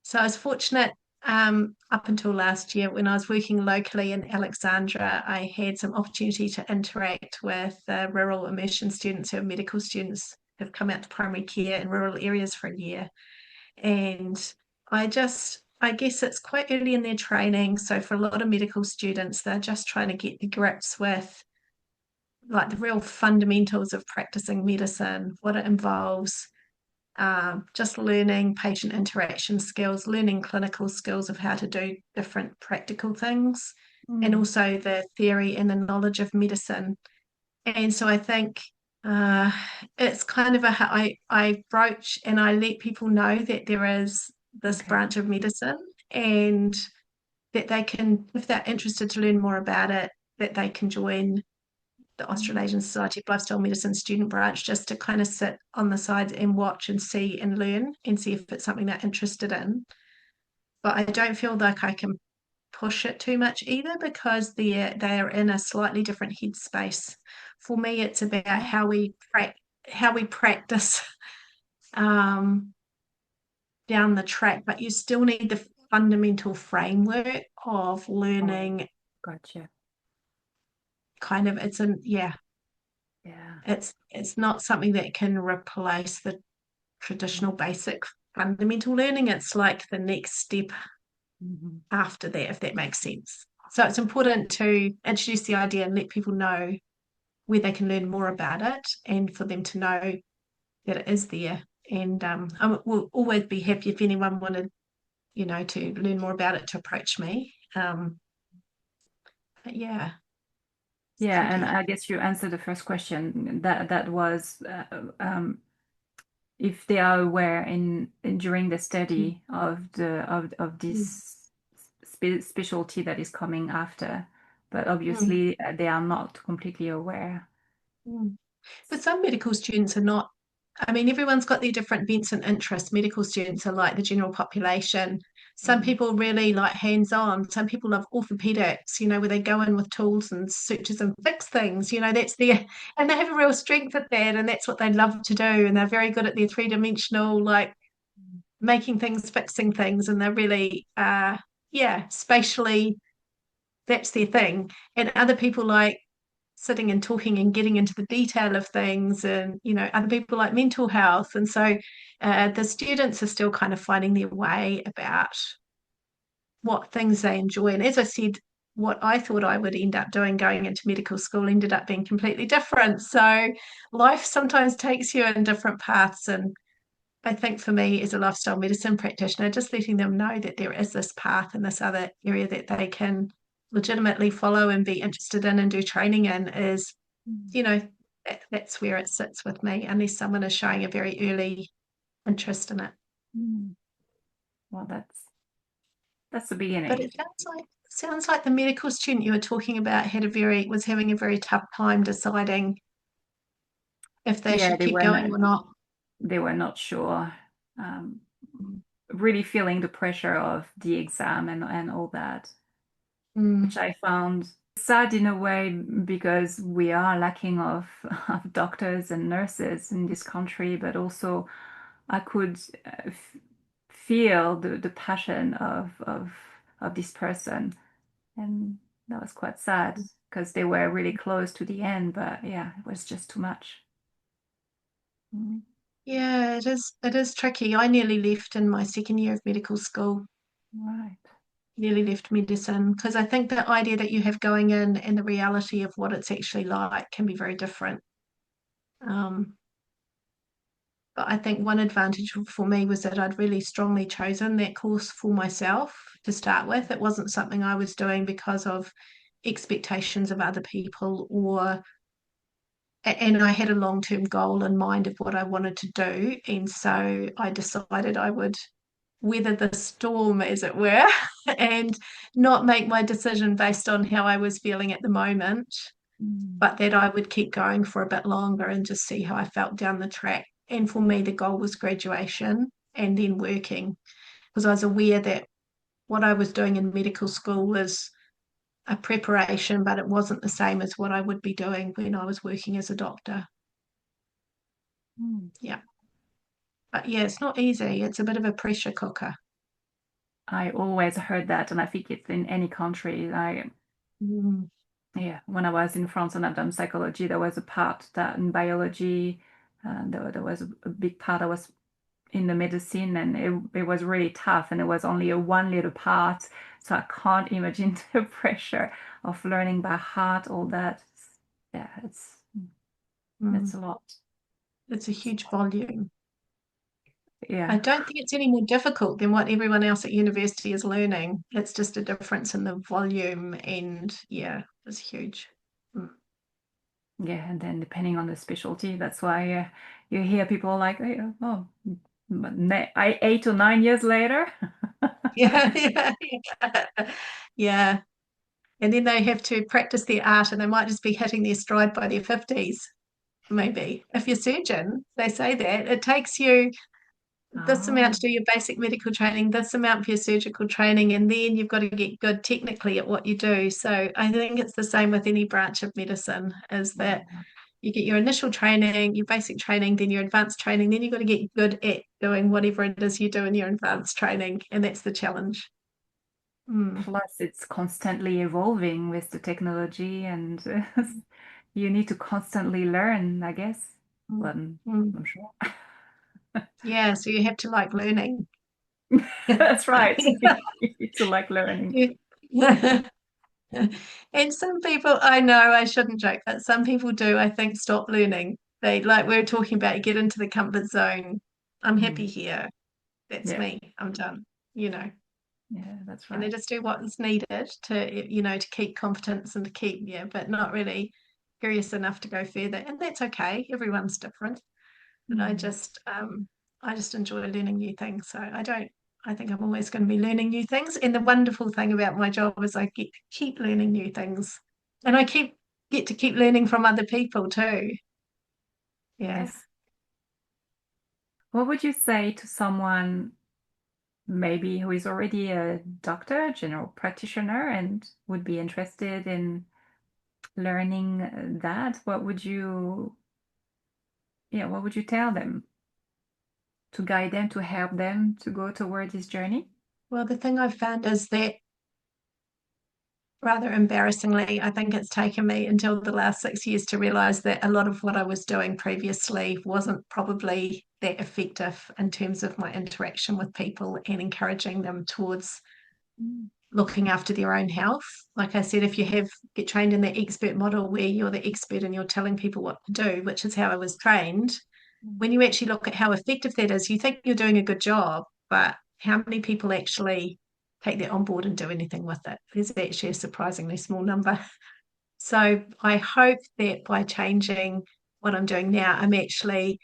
So I was fortunate up until last year when I was working locally in Alexandra, I had some opportunity to interact with rural immersion students who are medical students who've come out to primary care in rural areas for a year. And I guess it's quite early in their training. So for a lot of medical students, they're just trying to get the grips with like the real fundamentals of practicing medicine, what it involves, just learning patient interaction skills, learning clinical skills of how to do different practical things, and Mm. also the theory and the knowledge of medicine. And so I think uh, it's kind of I broach and I let people know that there is this Okay. branch of medicine and that they can, if they're interested to learn more about it, that they can join the Mm. Australasian Society of Lifestyle Medicine student branch just to kind of sit on the sides and watch and see and learn and see if it's something they're interested in. But I don't feel like I can push it too much either because they are in a slightly different headspace. For me, it's about Yeah. how we practice um, down the track, but you still need the fundamental framework of Oh, learning. gotcha. Kind of, it's an yeah, Yeah. it's not something that can replace the traditional basic fundamental learning. It's like the next step Mm-hmm. after that, if that makes sense. So it's important to introduce the idea and let people know where they can learn more about it and for them to know that it is there. And I will always be happy if anyone wanted, to learn more about it to approach me. But yeah, it's Yeah, and tricky. I guess you answered the first question. That was if they are aware in during the study of Mm, this specialty that is coming after, but mm, obviously they are not completely aware. mm. But some medical students are not. I mean, everyone's got their different bents and interests. Medical students are like the general population. Some Mhm. people really like hands-on. Some people love orthopedics, where they go in with tools and sutures and fix things. That's their, and they have a real strength at that, and that's what they love to do. And they're very good at their three-dimensional, like making things, fixing things, and they're really, yeah, spatially, that's their thing. And other people like sitting and talking and getting into the detail of things and other people like mental health and so the students are still kind of finding their way about what things they enjoy and as I said what I thought I would end up doing going into medical school ended up being completely different so life sometimes takes you in different paths and I think for me as a lifestyle medicine practitioner just letting them know that there is this path and this other area that they can legitimately follow and be interested in and do training in is Mm. you know, that's where it sits with me, unless someone is showing a very early interest in it. Mm. Well, that's the But beginning. it sounds like the medical student you were talking about was having a very tough time deciding if they Yeah, should keep going or not. they were not sure. Um, really feeling the pressure of the exam and all that, which Mm, I found sad in a way because we are lacking of doctors and nurses in this country, but also I could feel the passion of this person, and that was quite sad because they were really close to the end, but yeah, it was just too much. Mm. yeah, it is tricky. I nearly left in my second year of medical school, Right. nearly left medicine, because I think the idea that you have going in and the reality of what it's actually like can be very different. Um, But I think one advantage for me was that I'd really strongly chosen that course for myself to start with. It wasn't something I was doing because of expectations of other people, and I had a long-term goal in mind of what I wanted to do. And so I decided I would weather the storm, as it were, and not make my decision based on how I was feeling at the moment, Mm. but that I would keep going for a bit longer and just see how I felt down the track. And for me, the goal was graduation and then working, because I was aware that what I was doing in medical school was a preparation, but it wasn't the same as what I would be doing when I was working as a doctor. Mm. Yeah. But yeah, it's not easy. It's a bit of a pressure cooker. I always heard that, and I think it's in any country. Mm, Yeah, when I was in France and I've done psychology, there was a part that in biology, there was a big part I was in the medicine, and it was really tough, and it was only a one little part. So I can't imagine the pressure of learning by heart all that. Yeah, it's mm. a lot. It's a huge volume. I Yeah. don't think it's any more difficult than what everyone else at university is learning. It's just a difference in the volume, and yeah, it's huge. Mm. Yeah, and then depending on the specialty, that's why you hear people like, oh, but 8 or 9 years later. Yeah, yeah, yeah. And then they have to practice their art, and they might just be hitting their stride by their 50s, maybe. If you're a surgeon, they say that it takes you this amount Oh, to do your basic medical training, this amount for your surgical training, and then you've got to get good technically at what you do. So I think it's the same with any branch of medicine, is that yeah. you get your initial training, your basic training, then your advanced training, then you've got to get good at doing whatever it is you do in your advanced training. And that's the challenge. Mm, Plus, it's constantly evolving with the technology, and you need to constantly learn, I guess. mm, Well, mm. I'm sure. Yeah, so you have to like learning. That's right. You need to like learning. Yeah. And some people, I know I shouldn't joke, but some people do, I think, stop learning. They, like we were talking about, get into the comfort zone. I'm happy Mm. here. That's Yeah, me. I'm done, you know. yeah, that's And they right. just do what's needed to keep competence and to keep, yeah, but not really curious enough to go further. And that's okay. Everyone's different. But Mm. I just enjoy learning new things. So I think I'm always going to be learning new things. And the wonderful thing about my job is I get to keep learning new things. And get to keep learning from other people too. Yeah. Yes. What would you say to someone maybe who is already a doctor, general practitioner, and would be interested in learning that? What would you tell them to guide them, to help them to go toward this journey? Well, the thing I've found is that rather embarrassingly, I think it's taken me until the last 6 years to realize that a lot of what I was doing previously wasn't probably that effective in terms of my interaction with people and encouraging them towards Mm. looking after their own health. Like I said, if you get trained in the expert model where you're the expert and you're telling people what to do, which is how I was trained, when you actually look at how effective that is, you think you're doing a good job, but how many people actually take that on board and do anything with it? There's actually a surprisingly small number. So I hope that by changing what I'm doing now, I'm actually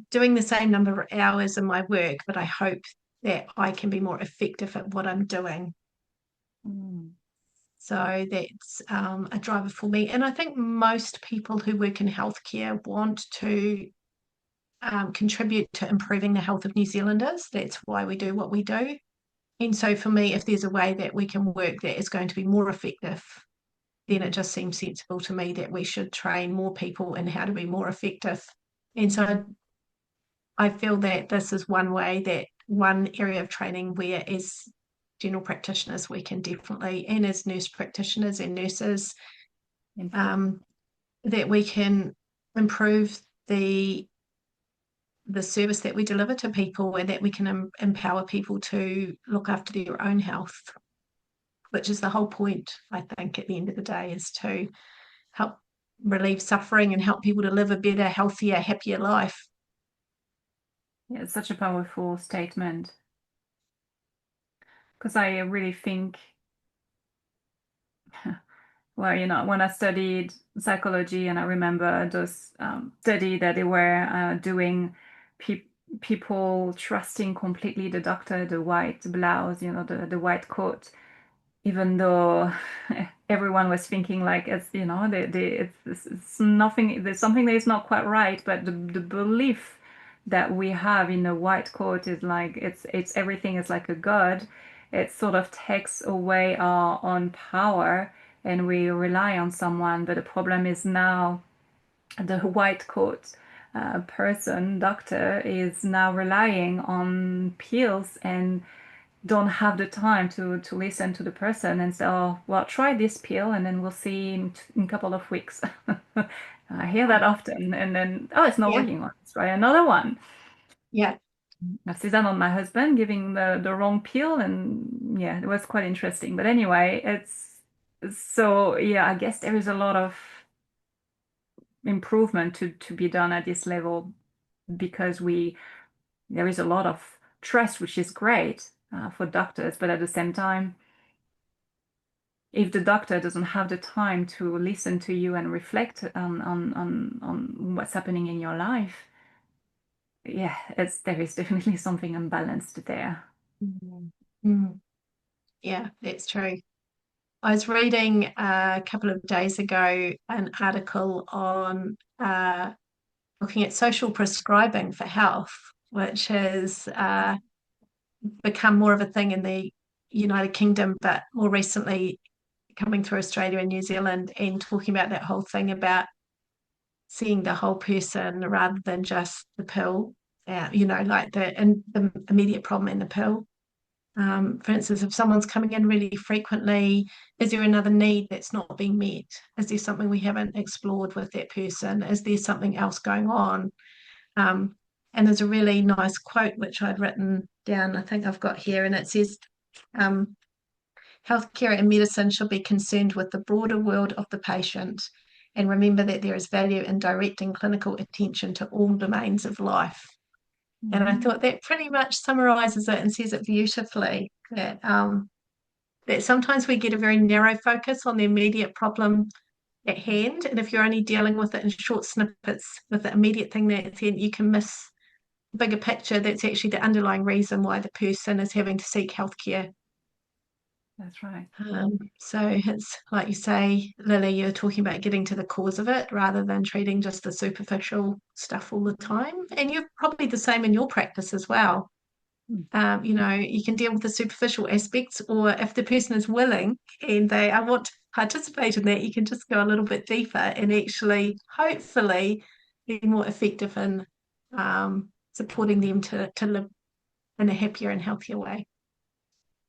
doing the same number of hours in my work, but I hope that I can be more effective at what I'm doing. Mm. So that's a driver for me. And I think most people who work in healthcare want to contribute to improving the health of New Zealanders. That's why we do what we do. And so for me, if there's a way that we can work that is going to be more effective, then it Mm. just seems sensible to me that we should train more people in how to be more effective. And Mm. so I feel that this is one way, that one area of training where as general practitioners we can definitely, and as nurse practitioners and nurses, Improve. um, that we can improve the service that we deliver to people, and that we can empower people to look after their own health, which is the whole point, I think, at the end of the day, is to help relieve suffering and help people to live a better, healthier, happier life. Yeah, it's such a powerful statement because I really think, well, when I studied psychology, and I remember those study that they were doing, pe people trusting completely the doctor, the white blouse, the white coat, even though everyone was thinking like it's nothing, there's something that is not quite right, but the belief that we have in the white coat is like it's everything is like a god. It sort of takes away our own power and we rely on someone. But the problem is now the white coat doctor is now relying on pills and don't have the time to listen to the person and say, oh, well, try this pill and then we'll see in a couple of weeks. I hear that often. And then, oh, it's not Yeah, working. Let's try another one. yeah. I've seen that on my husband giving the wrong pill. And yeah, it was quite interesting. But anyway, so, yeah, I guess there is a lot of improvement to be done at this level because there is a lot of trust, which is great for doctors, but at the same time, if the doctor doesn't have the time to listen to you and reflect on what's happening in your life, yeah, there is definitely something unbalanced there. Mm. Mm. Yeah, that's true. I was reading a couple of days ago an article on looking at social prescribing for health, which has become more of a thing in the United Kingdom, but more recently coming through Australia and New Zealand, and talking about that whole thing about seeing the whole person rather than just the pill, like the immediate problem in the pill. For instance, if someone's coming in really frequently, is there another need that's not being met? Is there something we haven't explored with that person? Is there something else going on? Um, and there's a really nice quote which I'd written down, I think I've got here, and it says, um, healthcare and medicine should be concerned with the broader world of the patient and remember that there is value in directing clinical attention to all domains of life. And I Mhm. thought that pretty much summarizes it and says it beautifully that sometimes we get a very narrow focus on the immediate problem at hand. And if you're only dealing with it in short snippets with the immediate thing that's hand, you can miss the bigger picture that's actually the underlying reason why the person is having to seek healthcare. That's right. So it's like you say, Lily, you're talking about getting to the cause of it rather than treating just the superficial stuff all the time. And you're probably the same in your practice as well. Mm. You can deal with the superficial aspects, or if the person is willing and I want to participate in that, you can just go a little bit deeper and actually, hopefully, be more effective in supporting them to live in a happier and healthier way.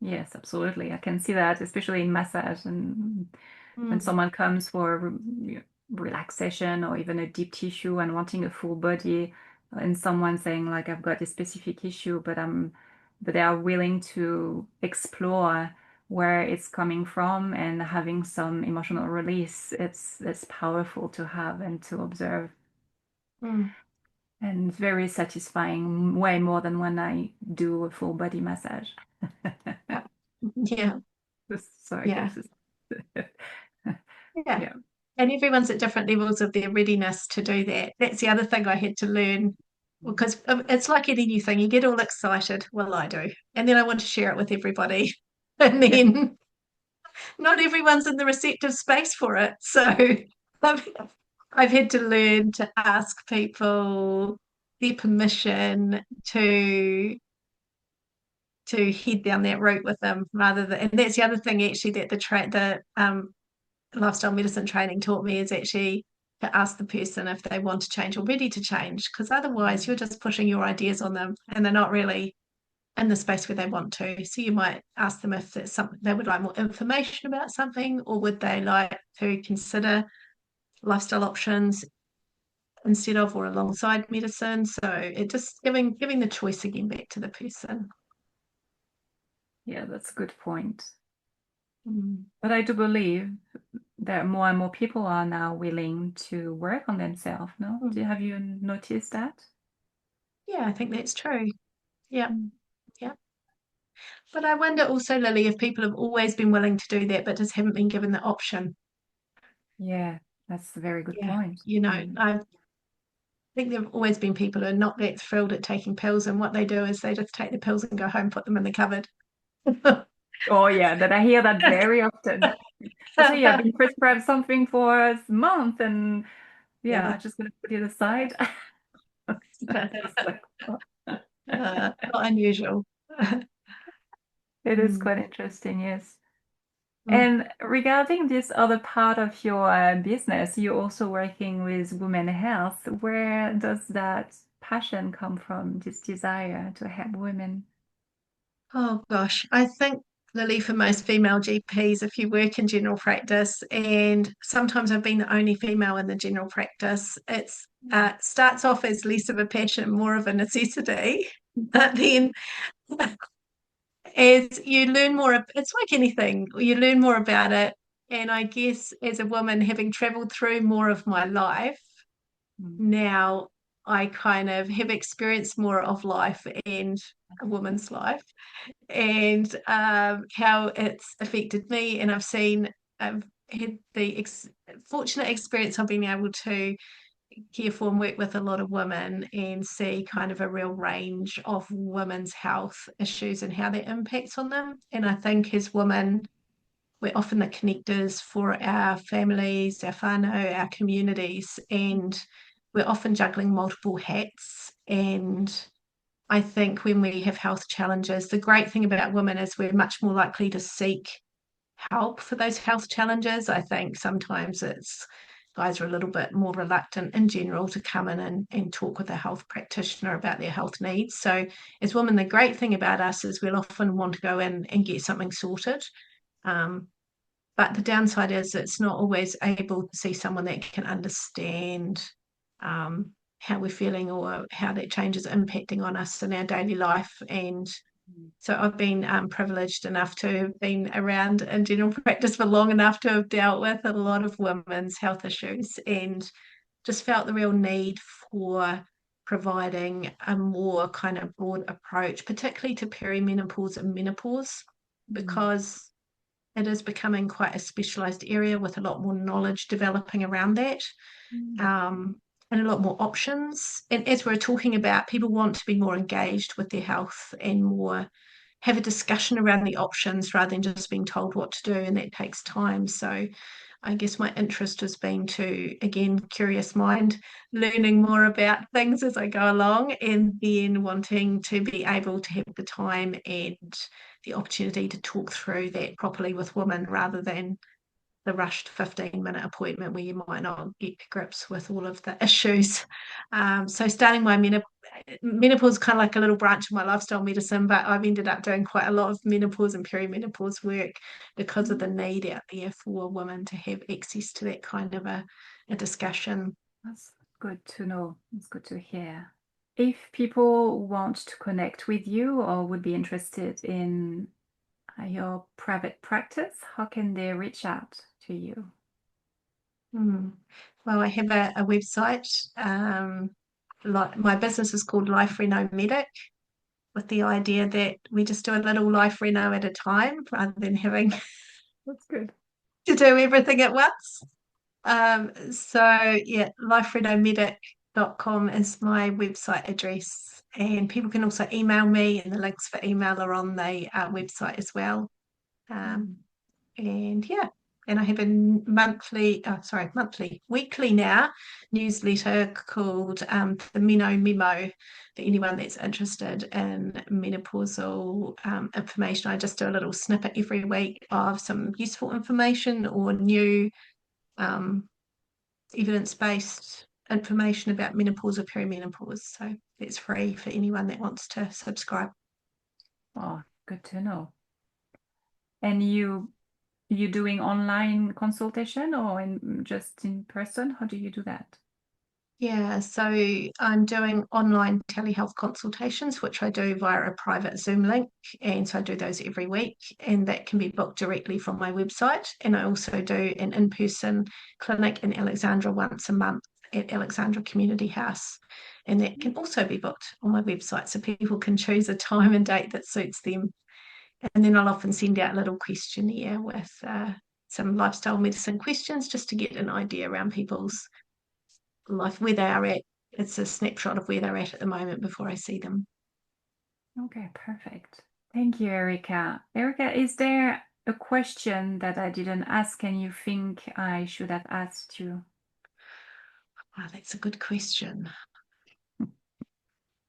Yes, absolutely. I can see that, especially in massage, and when Mm, someone comes for relaxation or even a deep tissue and wanting a full body, and someone saying like I've got a specific issue, but they are willing to explore where it's coming from and having some emotional release. It's powerful to have and to observe, mm, and very satisfying, way more than when I do a full body massage. yeah, yeah, So I yeah. guess it's Yeah. yeah. And everyone's at different levels of their readiness to do that. That's the other thing I had to learn because it's like any new thing. You get all excited. Well, I do. And then I want to share it with everybody. And Yeah. then not everyone's in the receptive space for it. So I've, I've had to learn to ask people their permission to head down that route with them rather than, and that's the other thing actually that the lifestyle medicine training taught me is actually to ask the person if they want to change or ready to change, because otherwise you're just pushing your ideas on them and they're not really in the space where they want to. So you might ask them if it's something they would like more information about something, or would they like to consider lifestyle options instead of or alongside medicine. So it just giving the choice again back to the person. Yeah, that's a good point. Mm. But I do believe that more and more people are now willing to work on themselves, no? Mm. Have you noticed that? Yeah, I think that's true. Yeah, Mm. yeah. But I wonder also, Lily, if people have always been willing to do that, but just haven't been given the option. Yeah, that's a very good Yeah, point. Mm. I think there have always been people who are not that thrilled at taking pills, and what they do is they just take the pills and go home, put them in the cupboard. Oh yeah, that I hear that very often. I say, yeah, I've been prescribed something for a month and yeah, Yeah. I'm just gonna put it aside. Just like, oh. Not unusual. It is Mm, quite interesting, yes. mm. And regarding this other part of your business, you're also working with women health. Where does that passion come from, this desire to help women? Oh gosh, I think Lily, for most female GPs, if you work in general practice, and sometimes I've been the only female in the general practice, it's starts off as less of a passion, more of a necessity. But then as you learn more, it's like anything, you learn more about it. And I guess as a woman, having traveled through more of my life, Mm. now I kind of have experienced more of life and a woman's life and how it's affected me. And I've had the fortunate experience of being able to care for and work with a lot of women and see kind of a real range of women's health issues and how that impacts on them. And I think as women, we're often the connectors for our families, our whānau, our communities, and we're often juggling multiple hats. And I think when we have health challenges, the great thing about women is we're much more likely to seek help for those health challenges. I think sometimes it's guys are a little bit more reluctant in general to come in and talk with a health practitioner about their health needs. So as women, the great thing about us is we'll often want to go in and get something sorted. Um, but the downside is it's not always able to see someone that can understand how we're feeling or how that change is impacting on us in our daily life. And so I've been privileged enough to have been around in general practice for long enough to have dealt with a lot of women's health issues and just felt the real need for providing a more kind of broad approach, particularly to perimenopause and menopause, Mm. because it is becoming quite a specialised area with a lot more knowledge developing around that. Mm. Um, and a lot more options. And as we're talking about, people want to be more engaged with their health and more have a discussion around the options rather than just being told what to do, and that takes time. So I guess my interest has been to, again, curious mind, learning more about things as I go along, and then wanting to be able to have the time and the opportunity to talk through that properly with women rather than the rushed 15-minute appointment where you might not get to grips with all of the issues. So starting my menopause is kind of like a little branch of my lifestyle medicine, but I've ended up doing quite a lot of menopause and perimenopause work because of the need out there for women to have access to that kind of a discussion. That's good to know. It's good to hear. If people want to connect with you or would be interested in your private practice, how can they reach out to you? Hmm. Well, I have a website. Like my business is called Life Reno Medic, with the idea that we just do a little life reno at a time rather than having That's good. to do everything at once. So yeah, liferenomedic.com is my website address. And people can also email me, and the links for email are on the website as well. Um, Mm. and yeah, and I have a weekly now newsletter called the Meno Memo for anyone that's interested in menopausal information. I just do a little snippet every week of some useful information or new um, evidence-based information about menopause or perimenopause. So it's free for anyone that wants to subscribe. Oh, good to know. And you doing online consultation or just in person? How do you do that? Yeah, so I'm doing online telehealth consultations, which I do via a private Zoom link. And so I do those every week, and that can be booked directly from my website. And I also do an in person clinic in Alexandra once a month at Alexandra Community House. And that can also be booked on my website, so people can choose a time and date that suits them. And then I'll often send out a little questionnaire with some lifestyle medicine questions just to get an idea around people's life, where they are at. It's a snapshot of where they're at the moment before I see them. Okay, perfect. Thank you, Erika. Erika, is there a question that I didn't ask and you think I should have asked you? Oh, that's a good question.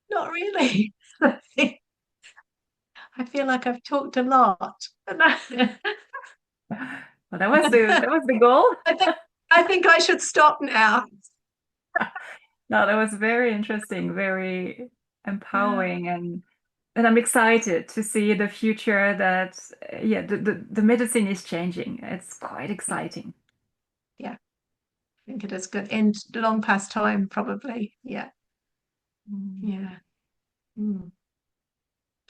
Not really. I feel like I've talked a lot. Well, that was the goal. I think I think I should stop now. No, that was very interesting, very Yeah, empowering, and I'm excited to see the future that yeah, the medicine is changing. It's quite exciting. yeah, I think it is good. And long past time, probably. Yeah, Mm. yeah. Mm.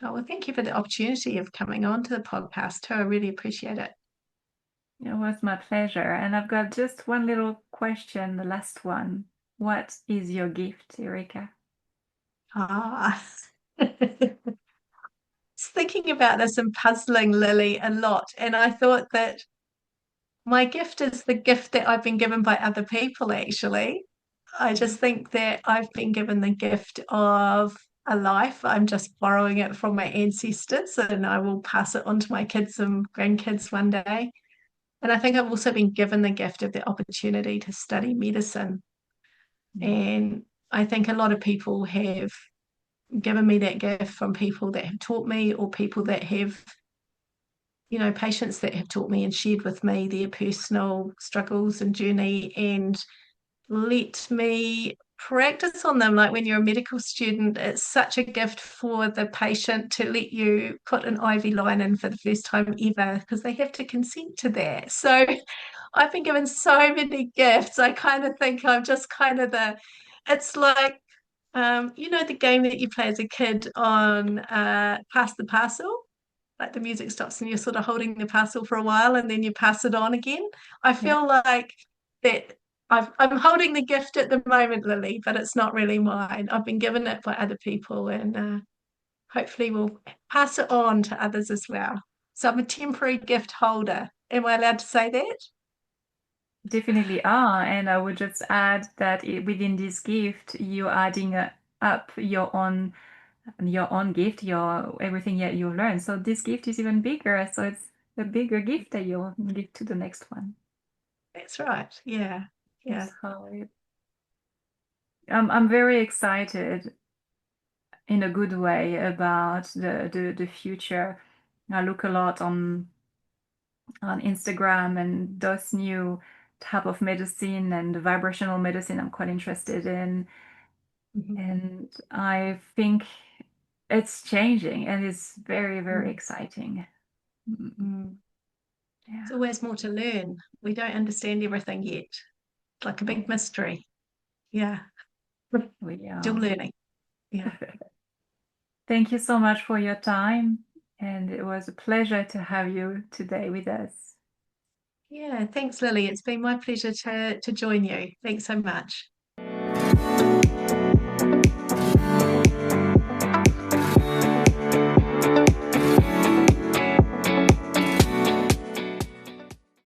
Oh, well, thank you for the opportunity of coming on to the podcast too. I really appreciate it. It was my pleasure. And I've got just one little question, the last one. What is your gift, Erika? Ah. Thinking about this and puzzling Lily a lot. And I thought that my gift is the gift that I've been given by other people, actually. I Mhm. just think that I've been given the gift of a life. I'm just borrowing it from my ancestors and I will pass it on to my kids and grandkids one day. And I think I've also been given the gift of the opportunity to study medicine. Mm. And I think a lot of people have given me that gift from people that have taught me or people that have, patients that have taught me and shared with me their personal struggles and journey and let me practice on them. Like when you're a medical student, it's such a gift for the patient to let you put an IV line in for the first time ever because they have to consent to that. So I've been given so many gifts. I kind of think I'm just kind of it's like, the game that you play as a kid on Pass the Parcel? Like the music stops and you're sort of holding the parcel for a while and then you pass it on again. I Yeah, feel like that I'm holding the gift at the moment, Lily, but it's not really mine. I've been given it by other people and hopefully we'll pass it on to others as well. So I'm a temporary gift holder. Am I allowed to say that? definitely are. And I would just add that within this gift, you're adding up your own gift, your everything that you learn. So this gift is even bigger. So it's a bigger gift that you'll give to the next one. That's right. Yeah. Yeah. So I'm very excited in a good way about the future. I look a lot on Instagram and those new type of medicine and the vibrational medicine I'm quite interested in. Mhm. And I think it's changing and it's very, very Mm. exciting. Mm. Mm. Yeah, There's always more to learn. We don't understand everything yet. It's like a big mystery. Yeah. we Still are. learning. Yeah. Thank you so much for your time. And it was a pleasure to have you today with us. Yeah. Thanks, Lily. It's been my pleasure to join you. Thanks so much.